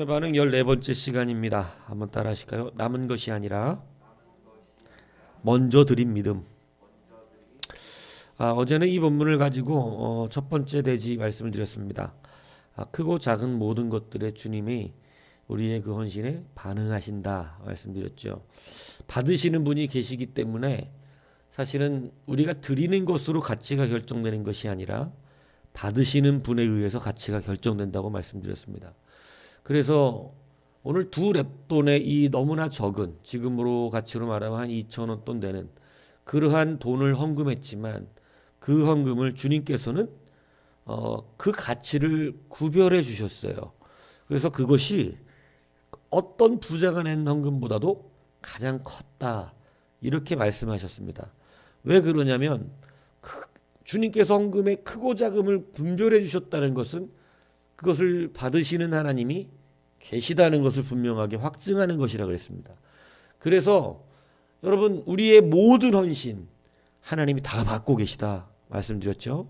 오늘 반응 14번째 시간입니다. 한번 따라 하실까요? 남은 것이 아니라 먼저 드린 믿음. 어제는 이 본문을 가지고 첫 번째 대지 말씀을 드렸습니다. 크고 작은 모든 것들의 주님이 우리의 그 헌신에 반응하신다 말씀드렸죠. 받으시는 분이 계시기 때문에 사실은 우리가 드리는 것으로 가치가 결정되는 것이 아니라 받으시는 분에 의해서 가치가 결정된다고 말씀드렸습니다. 그래서 오늘 두 랩돈의 이 너무나 적은, 지금으로 가치로 말하면 한 2,000원 돈 되는 그러한 돈을 헌금했지만 그 헌금을 주님께서는 그 가치를 구별해 주셨어요. 그래서 그것이 어떤 부자가 낸 헌금보다도 가장 컸다, 이렇게 말씀하셨습니다. 왜 그러냐면 주님께서 헌금의 크고 작음을 분별해 주셨다는 것은 그것을 받으시는 하나님이 계시다는 것을 분명하게 확증하는 것이라고 했습니다. 그래서 여러분, 우리의 모든 헌신 하나님이 다 받고 계시다 말씀드렸죠.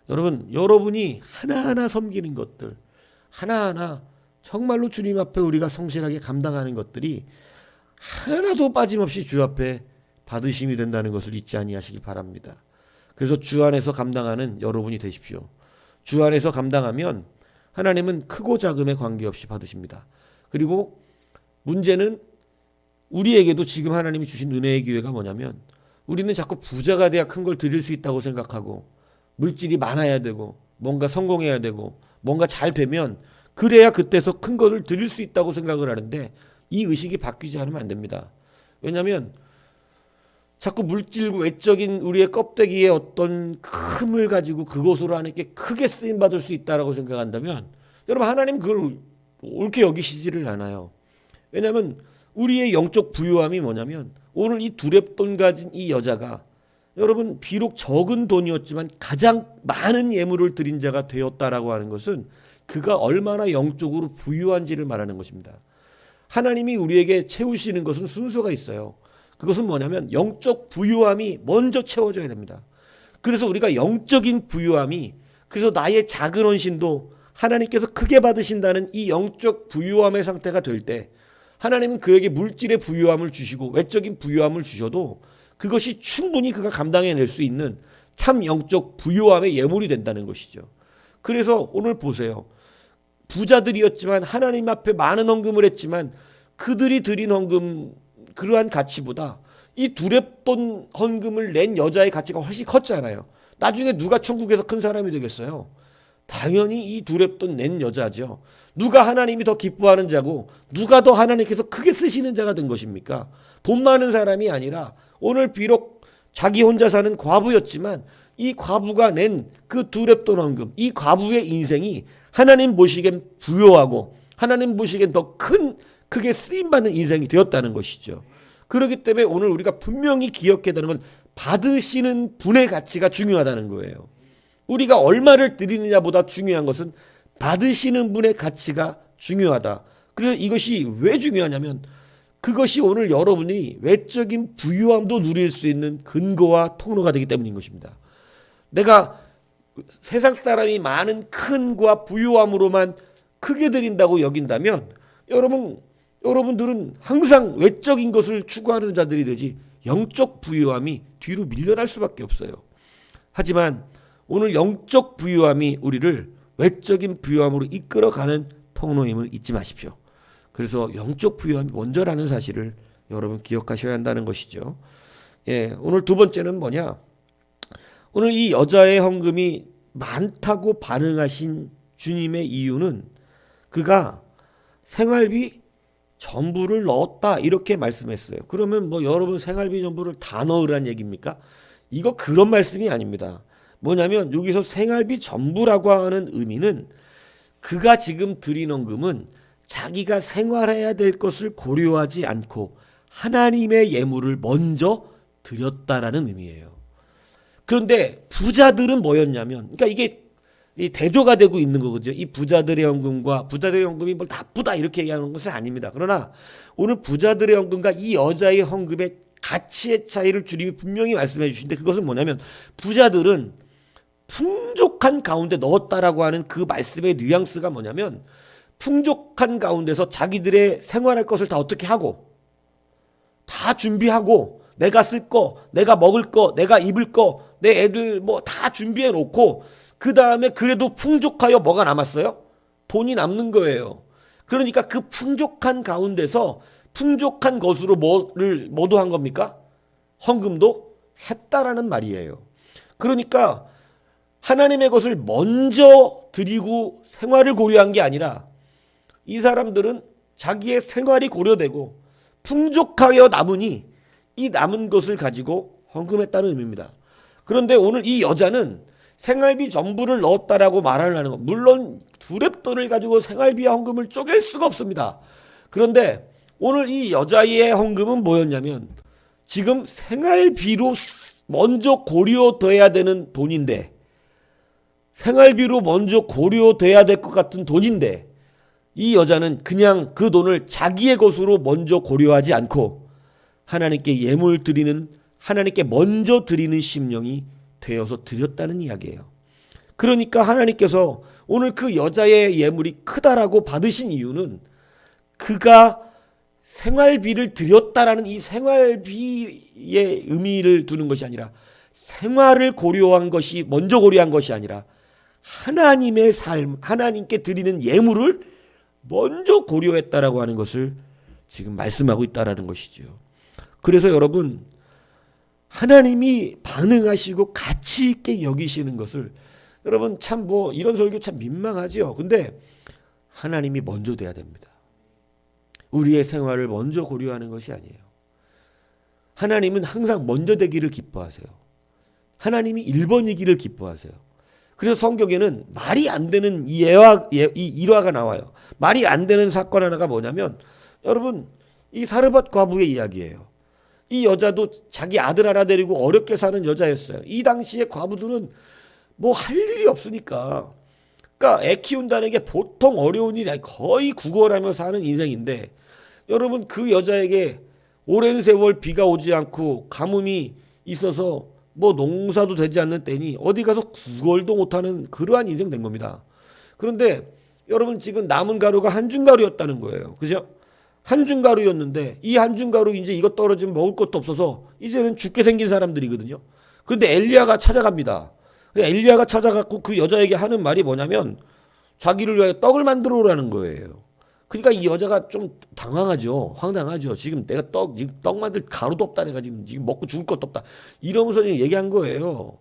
여러분이 하나하나 섬기는 것들, 하나하나 정말로 주님 앞에 우리가 성실하게 감당하는 것들이 하나도 빠짐없이 주 앞에 받으심이 된다는 것을 잊지 아니하시기 바랍니다. 그래서 주 안에서 감당하는 여러분이 되십시오. 주 안에서 감당하면 하나님은 크고 작음에 관계없이 받으십니다. 그리고 문제는 우리에게도 지금 하나님이 주신 은혜의 기회가 뭐냐면, 우리는 자꾸 부자가 돼야 큰 걸 드릴 수 있다고 생각하고, 물질이 많아야 되고, 뭔가 성공해야 되고, 뭔가 잘 되면 그래야 그때서 큰 거를 드릴 수 있다고 생각을 하는데, 이 의식이 바뀌지 않으면 안 됩니다. 왜냐하면 자꾸 물질과 외적인 우리의 껍데기에 어떤 큼을 가지고 그것으로 하나님께 크게 쓰임 받을 수 있다라고 생각한다면, 여러분, 하나님 그걸 옳게 여기시지를 않아요. 왜냐하면 우리의 영적 부유함이 뭐냐면, 오늘 이 두렙돈 가진 이 여자가, 여러분, 비록 적은 돈이었지만 가장 많은 예물을 드린 자가 되었다라고 하는 것은 그가 얼마나 영적으로 부유한지를 말하는 것입니다. 하나님이 우리에게 채우시는 것은 순서가 있어요. 그것은 뭐냐면 영적 부유함이 먼저 채워져야 됩니다. 그래서 우리가 영적인 부유함이, 그래서 나의 작은 헌신도 하나님께서 크게 받으신다는 이 영적 부유함의 상태가 될 때, 하나님은 그에게 물질의 부유함을 주시고 외적인 부유함을 주셔도 그것이 충분히 그가 감당해낼 수 있는 참 영적 부유함의 예물이 된다는 것이죠. 그래서 오늘 보세요. 부자들이었지만 하나님 앞에 많은 헌금을 했지만 그들이 드린 헌금, 그러한 가치보다 이 두렙돈 헌금을 낸 여자의 가치가 훨씬 컸잖아요. 나중에 누가 천국에서 큰 사람이 되겠어요? 당연히 이 두렙돈 낸 여자죠. 누가 하나님이 더 기뻐하는 자고, 누가 더 하나님께서 크게 쓰시는 자가 된 것입니까? 돈 많은 사람이 아니라, 오늘 비록 자기 혼자 사는 과부였지만 이 과부가 낸 그 두렙돈 헌금, 이 과부의 인생이 하나님 보시기엔 부유하고 하나님 보시기엔 더 크게 쓰임받는 인생이 되었다는 것이죠. 그렇기 때문에 오늘 우리가 분명히 기억해야 되는 건 받으시는 분의 가치가 중요하다는 거예요. 우리가 얼마를 드리느냐보다 중요한 것은 받으시는 분의 가치가 중요하다. 그래서 이것이 왜 중요하냐면, 그것이 오늘 여러분이 외적인 부유함도 누릴 수 있는 근거와 통로가 되기 때문인 것입니다. 내가 세상 사람이 많은 큰과 부유함으로만 크게 드린다고 여긴다면, 여러분들은 항상 외적인 것을 추구하는 자들이 되지 영적 부유함이 뒤로 밀려날 수밖에 없어요. 하지만 오늘 영적 부유함이 우리를 외적인 부유함으로 이끌어가는 통로임을 잊지 마십시오. 그래서 영적 부유함이 먼저라는 사실을 여러분 기억하셔야 한다는 것이죠. 오늘 두 번째는 뭐냐? 오늘 이 여자의 헌금이 많다고 반응하신 주님의 이유는 그가 생활비 전부를 넣었다, 이렇게 말씀했어요. 그러면 여러분 생활비 전부를 다 넣으란 얘기입니까? 이거 그런 말씀이 아닙니다. 뭐냐면 여기서 생활비 전부라고 하는 의미는 그가 지금 드린 헌금은 자기가 생활해야 될 것을 고려하지 않고 하나님의 예물을 먼저 드렸다라는 의미예요. 그런데 부자들은 뭐였냐면, 그러니까 이게 대조가 되고 있는 거거든요. 이 부자들의 헌금과 부자들의 헌금이 뭘 나쁘다 이렇게 얘기하는 것은 아닙니다. 그러나 오늘 부자들의 헌금과 이 여자의 헌금의 가치의 차이를 주님이 분명히 말씀해 주시는데, 그것은 뭐냐면 부자들은 풍족한 가운데 넣었다라고 하는 그 말씀의 뉘앙스가 뭐냐면, 풍족한 가운데서 자기들의 생활할 것을 다 어떻게 하고 다 준비하고 내가 쓸 거, 내가 먹을 거, 내가 입을 거, 내 애들 뭐 다 준비해 놓고 그 다음에 그래도 풍족하여 뭐가 남았어요? 돈이 남는 거예요. 그러니까 그 풍족한 가운데서 풍족한 것으로 뭐를 뭐도 한 겁니까? 헌금도 했다라는 말이에요. 그러니까 하나님의 것을 먼저 드리고 생활을 고려한 게 아니라 이 사람들은 자기의 생활이 고려되고 풍족하여 남으니 이 남은 것을 가지고 헌금했다는 의미입니다. 그런데 오늘 이 여자는 생활비 전부를 넣었다라고 말하는 것. 물론 두 렙돈을 가지고 생활비와 헌금을 쪼갤 수가 없습니다. 그런데 오늘 이 여자의 헌금은 뭐였냐면 지금 생활비로 먼저 고려돼야 되는 돈인데 생활비로 먼저 고려돼야 될 것 같은 돈인데 이 여자는 그냥 그 돈을 자기의 것으로 먼저 고려하지 않고 하나님께 예물 드리는 하나님께 먼저 드리는 심령이 되어서 드렸다는 이야기예요. 그러니까 하나님께서 오늘 그 여자의 예물이 크다라고 받으신 이유는 그가 생활비를 드렸다라는 이 생활비의 의미를 두는 것이 아니라 생활을 고려한 것이 먼저 고려한 것이 아니라 하나님의 삶, 하나님께 드리는 예물을 먼저 고려했다라고 하는 것을 지금 말씀하고 있다라는 것이죠. 그래서 여러분 하나님이 반응하시고 가치 있게 여기시는 것을 여러분 참 뭐 이런 설교 참 민망하지요. 근데 하나님이 먼저 돼야 됩니다. 우리의 생활을 먼저 고려하는 것이 아니에요. 하나님은 항상 먼저 되기를 기뻐하세요. 하나님이 1번이기를 기뻐하세요. 그래서 성경에는 말이 안 되는 이 일화가 나와요. 말이 안 되는 사건 하나가 뭐냐면 여러분 이 사르밧 과부의 이야기예요. 이 여자도 자기 아들 하나 데리고 어렵게 사는 여자였어요. 이 당시에 과부들은 뭐 할 일이 없으니까 그러니까 애 키운다는 게 보통 어려운 일이 아니라 거의 구걸하며 사는 인생인데 여러분 그 여자에게 오랜 세월 비가 오지 않고 가뭄이 있어서 뭐 농사도 되지 않는 때니 어디 가서 구걸도 못하는 그러한 인생 된 겁니다. 그런데 여러분 지금 남은 가루가 한줌가루였다는 거예요. 그죠? 한줌가루였는데 이 한줌가루 이제 이것 떨어지면 먹을 것도 없어서 이제는 죽게 생긴 사람들이거든요. 그런데 엘리야가 찾아갑니다. 엘리야가 찾아갖고 그 여자에게 하는 말이 뭐냐면 자기를 위하여 떡을 만들어 오라는 거예요. 그러니까 이 여자가 좀 당황하죠. 황당하죠. 지금 내가 떡 만들 가루도 없다. 내가 지금 먹고 죽을 것도 없다. 이러면서 지금 얘기한 거예요.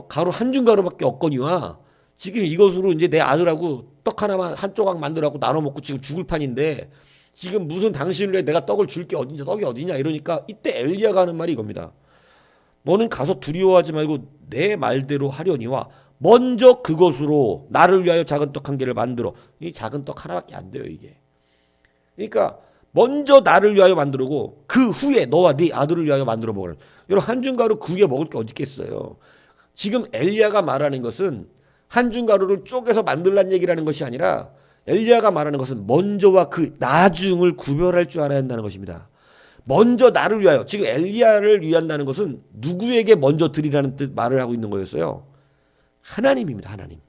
가루 한줌가루밖에 없거니와 지금 이것으로 이제 내 아들하고 떡 하나만 한 조각 만들라고 나눠 먹고 지금 죽을 판인데 지금 무슨 당신을 위해 내가 떡을 줄 게 어디냐, 떡이 어디냐 이러니까 이때 엘리야가 하는 말이 이겁니다. 너는 가서 두려워하지 말고 내 말대로 하려니와 먼저 그것으로 나를 위하여 작은 떡 한 개를 만들어. 이 작은 떡 하나밖에 안 돼요 이게. 그러니까 먼저 나를 위하여 만들고 그 후에 너와 네 아들을 위하여 만들어 먹으라. 여러분 한줌가루 그 위에 먹을 게 어디 있겠어요. 지금 엘리야가 말하는 것은 한줌가루를 쪼개서 만들란 얘기라는 것이 아니라 엘리야가 말하는 것은 먼저와 그 나중을 구별할 줄 알아야 한다는 것입니다. 먼저 나를 위하여 지금 엘리야를 위한다는 것은 누구에게 먼저 드리라는 뜻 말을 하고 있는 거였어요. 하나님입니다. 하나님.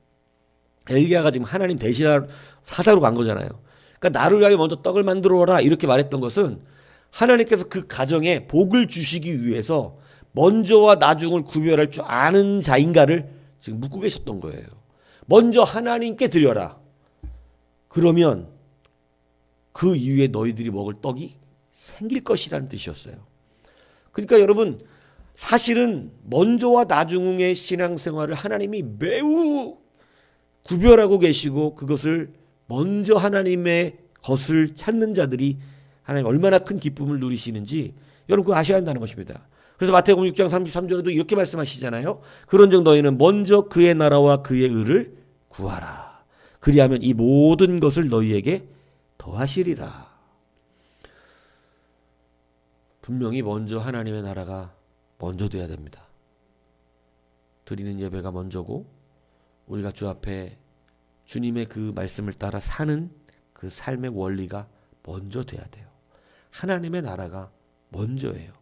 엘리야가 지금 하나님 대신할 사자로 간 거잖아요. 그러니까 나를 위하여 먼저 떡을 만들어 오라 이렇게 말했던 것은 하나님께서 그 가정에 복을 주시기 위해서 먼저와 나중을 구별할 줄 아는 자인가를 지금 묻고 계셨던 거예요. 먼저 하나님께 드려라. 그러면 그 이후에 너희들이 먹을 떡이 생길 것이라는 뜻이었어요. 그러니까 여러분 사실은 먼저와 나중의 신앙생활을 하나님이 매우 구별하고 계시고 그것을 먼저 하나님의 것을 찾는 자들이 하나님 얼마나 큰 기쁨을 누리시는지 여러분 그거 아셔야 한다는 것입니다. 그래서 마태복음 6장 33절에도 이렇게 말씀하시잖아요. 그런즉 너희는 먼저 그의 나라와 그의 의를 구하라. 그리하면 이 모든 것을 너희에게 더하시리라. 분명히 먼저 하나님의 나라가 먼저 돼야 됩니다. 드리는 예배가 먼저고 우리가 주 앞에 주님의 그 말씀을 따라 사는 그 삶의 원리가 먼저 돼야 돼요. 하나님의 나라가 먼저예요.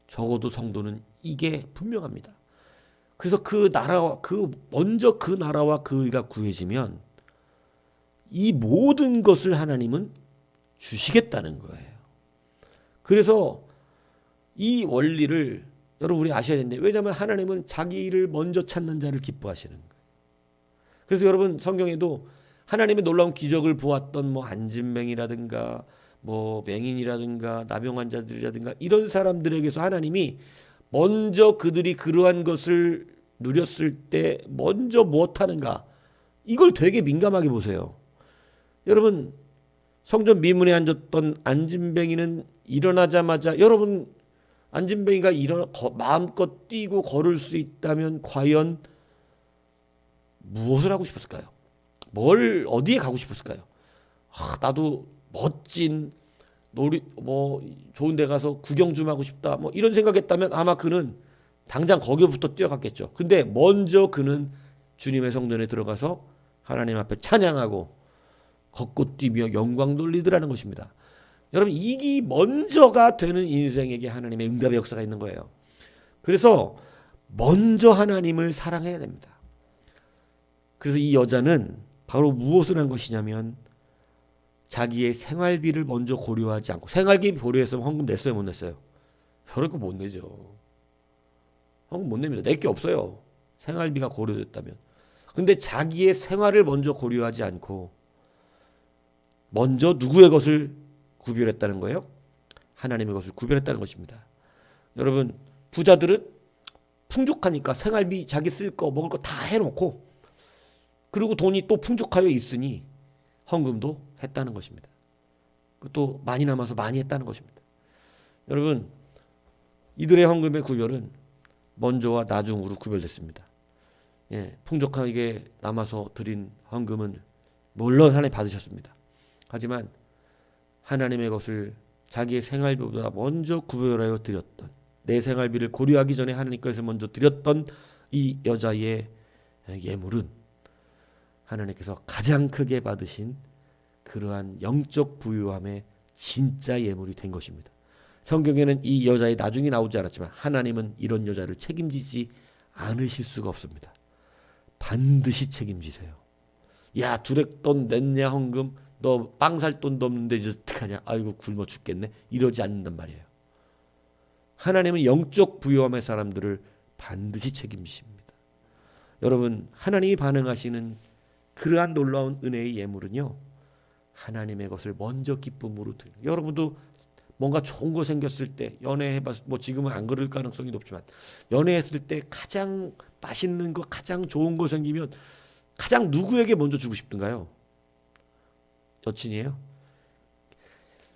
적어도 성도는 이게 분명합니다. 그래서 그 나라와 먼저 그 나라와 그 의가 구해지면 이 모든 것을 하나님은 주시겠다는 거예요. 그래서 이 원리를 여러분 우리 아셔야 되는데, 왜냐하면 하나님은 자기를 먼저 찾는 자를 기뻐하시는 거예요. 그래서 여러분 성경에도 하나님의 놀라운 기적을 보았던 뭐 안진뱅이라든가 뭐 맹인이라든가 나병 환자들이라든가 이런 사람들에게서 하나님이 먼저 그들이 그러한 것을 누렸을 때 먼저 무엇하는가, 이걸 되게 민감하게 보세요. 여러분 성전 미문에 앉았던 안진뱅이는 일어나자마자, 여러분 안진뱅이가 마음껏 뛰고 걸을 수 있다면 과연 무엇을 하고 싶었을까요? 어디에 가고 싶었을까요? 나도 멋진 좋은 데 가서 구경 좀 하고 싶다, 뭐 이런 생각했다면 아마 그는 당장 거기부터 뛰어갔겠죠. 근데 먼저 그는 주님의 성전에 들어가서 하나님 앞에 찬양하고 걷고 뛰며 영광 돌리더라는 것입니다. 여러분 이게 먼저가 되는 인생에게 하나님의 응답의 역사가 있는 거예요. 그래서 먼저 하나님을 사랑해야 됩니다. 그래서 이 여자는 바로 무엇을 한 것이냐면 자기의 생활비를 먼저 고려하지 않고, 생활비 고려했으면 헌금 냈어요, 못 냈어요? 저런 거 못 내죠. 헌금 못 냅니다. 낼 게 없어요, 생활비가 고려됐다면. 근데 자기의 생활을 먼저 고려하지 않고 먼저 누구의 것을 구별했다는 거예요? 하나님의 것을 구별했다는 것입니다. 여러분 부자들은 풍족하니까 생활비 자기 쓸 거 먹을 거 다 해놓고, 그리고 돈이 또 풍족하여 있으니 헌금도 했다는 것입니다. 또 많이 남아서 많이 했다는 것입니다. 여러분 이들의 헌금의 구별은 먼저와 나중으로 구별됐습니다. 풍족하게 남아서 드린 헌금은 물론 하나님 받으셨습니다. 하지만 하나님의 것을 자기의 생활비보다 먼저 구별하여 드렸던, 내 생활비를 고려하기 전에 하나님께서 먼저 드렸던 이 여자의 예물은 하나님께서 가장 크게 받으신 그러한 영적 부유함의 진짜 예물이 된 것입니다. 성경에는 이 여자의 나중에 나오지 않았지만 하나님은 이런 여자를 책임지지 않으실 수가 없습니다. 반드시 책임지세요. 야, 두렉돈 냈냐 헌금? 너 빵 살 돈도 없는데 이제 어떡하냐? 아이고 굶어 죽겠네. 이러지 않는단 말이에요. 하나님은 영적 부유함의 사람들을 반드시 책임지십니다. 여러분 하나님이 반응하시는 그러한 놀라운 은혜의 예물은요, 하나님의 것을 먼저 기쁨으로 드리는. 여러분도 뭔가 좋은 거 생겼을 때, 연애해봤, 뭐 지금은 안 그럴 가능성이 높지만 연애했을 때 가장 맛있는 거, 가장 좋은 거 생기면 가장 누구에게 먼저 주고 싶던가요? 여친이에요?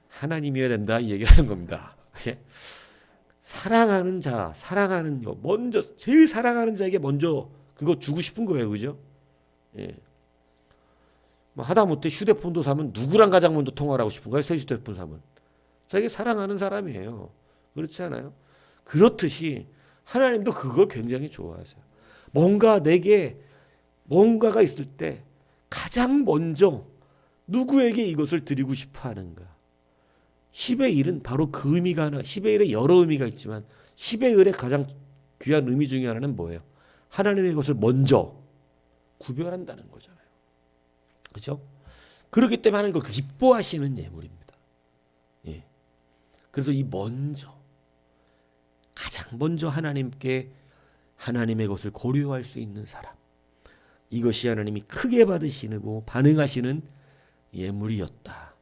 하나님이어야 된다 이 얘기하는 겁니다. 사랑하는 자, 사랑하는 거 먼저, 제일 사랑하는 자에게 먼저 그거 주고 싶은 거예요, 그죠? 뭐 하다못해 휴대폰도 사면 누구랑 가장 먼저 통화를 하고 싶은 거예요? 새 휴대폰 사면 자기 사랑하는 사람이에요. 그렇지 않아요? 그렇듯이 하나님도 그걸 굉장히 좋아하세요. 내게 뭔가가 있을 때 가장 먼저 누구에게 이것을 드리고 싶어 하는가. 10의 1은 바로 그 의미가 하나, 10의 1에 여러 의미가 있지만 10의 1의 가장 귀한 의미 중에 하나는 뭐예요? 하나님의 것을 먼저 구별한다는 거잖아요. 그렇죠? 그렇기 때문에 하나님 그걸 기뻐하시는 예물입니다. 그래서 이 가장 먼저 하나님께 하나님의 것을 고려할 수 있는 사람, 이것이 하나님이 크게 받으시고 반응하시는 예물이었다.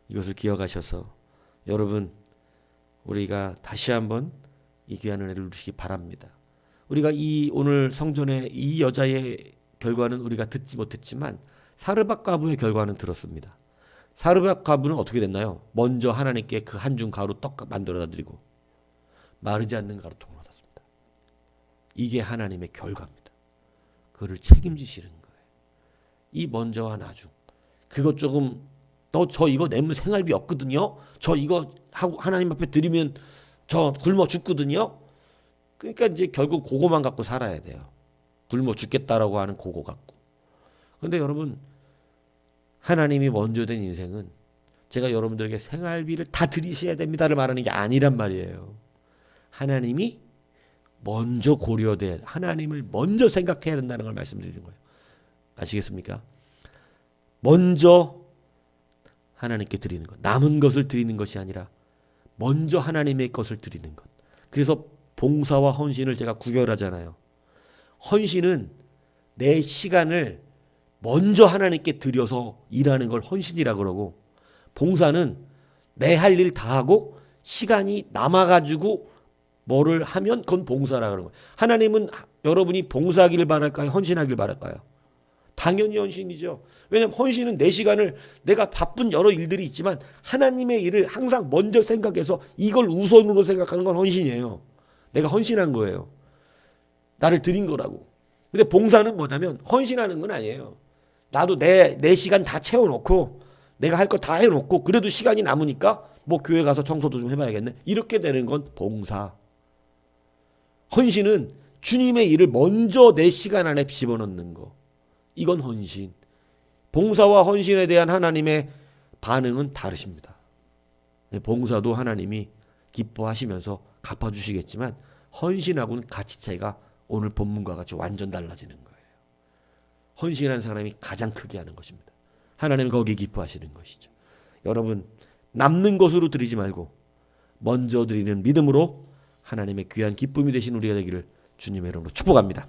이것을 기억하셔서 여러분 우리가 다시 한번 이 귀한 은혜를 누리시기 바랍니다. 우리가 이 오늘 성전의 이 여자의 결과는 우리가 듣지 못했지만 사르밧 과부의 결과는 들었습니다. 사르밧 과부는 어떻게 됐나요? 먼저 하나님께 그 한 줌 가루 떡 만들어다 드리고 마르지 않는 가루통을 얻었습니다. 이게 하나님의 결과입니다. 그를 책임지시는 거예요. 이 먼저와 나중. 그것 조금 저 이거 내면 생활비 없거든요. 저 이거 하고 하나님 앞에 드리면 저 굶어 죽거든요. 그러니까 이제 결국 그거만 갖고 살아야 돼요. 굶어 죽겠다라고 하는 그거 갖고. 그런데 여러분 하나님이 먼저 된 인생은 제가 여러분들에게 생활비를 다 드리셔야 됩니다를 말하는 게 아니란 말이에요. 하나님이 먼저 고려돼야, 하나님을 먼저 생각해야 된다는 걸 말씀드리는 거예요. 아시겠습니까? 먼저 하나님께 드리는 것. 남은 것을 드리는 것이 아니라 먼저 하나님의 것을 드리는 것. 그래서 봉사와 헌신을 제가 구별하잖아요. 헌신은 내 시간을 먼저 하나님께 드려서 일하는 걸 헌신이라 그러고, 봉사는 내 할 일 다 하고 시간이 남아가지고 뭐를 하면 그건 봉사라 그러는 거예요. 하나님은 여러분이 봉사하기를 바랄까요? 헌신하기를 바랄까요? 당연히 헌신이죠. 왜냐하면 헌신은 내 시간을, 내가 바쁜 여러 일들이 있지만 하나님의 일을 항상 먼저 생각해서 이걸 우선으로 생각하는 건 헌신이에요. 내가 헌신한 거예요. 나를 드린 거라고. 근데 봉사는 뭐냐면 헌신하는 건 아니에요. 나도 내 시간 다 채워놓고 내가 할 거 다 해놓고 그래도 시간이 남으니까 뭐 교회 가서 청소도 좀 해봐야겠네. 이렇게 되는 건 봉사. 헌신은 주님의 일을 먼저 내 시간 안에 집어넣는 거. 이건 헌신. 봉사와 헌신에 대한 하나님의 반응은 다르십니다. 봉사도 하나님이 기뻐하시면서 갚아주시겠지만 헌신하고는 가치 차이가 오늘 본문과 같이 완전 달라지는 거예요. 헌신한 사람이 가장 크게 하는 것입니다. 하나님은 거기에 기뻐하시는 것이죠. 여러분, 남는 것으로 드리지 말고 먼저 드리는 믿음으로 하나님의 귀한 기쁨이 되신 우리가 되기를 주님의 이름으로 축복합니다.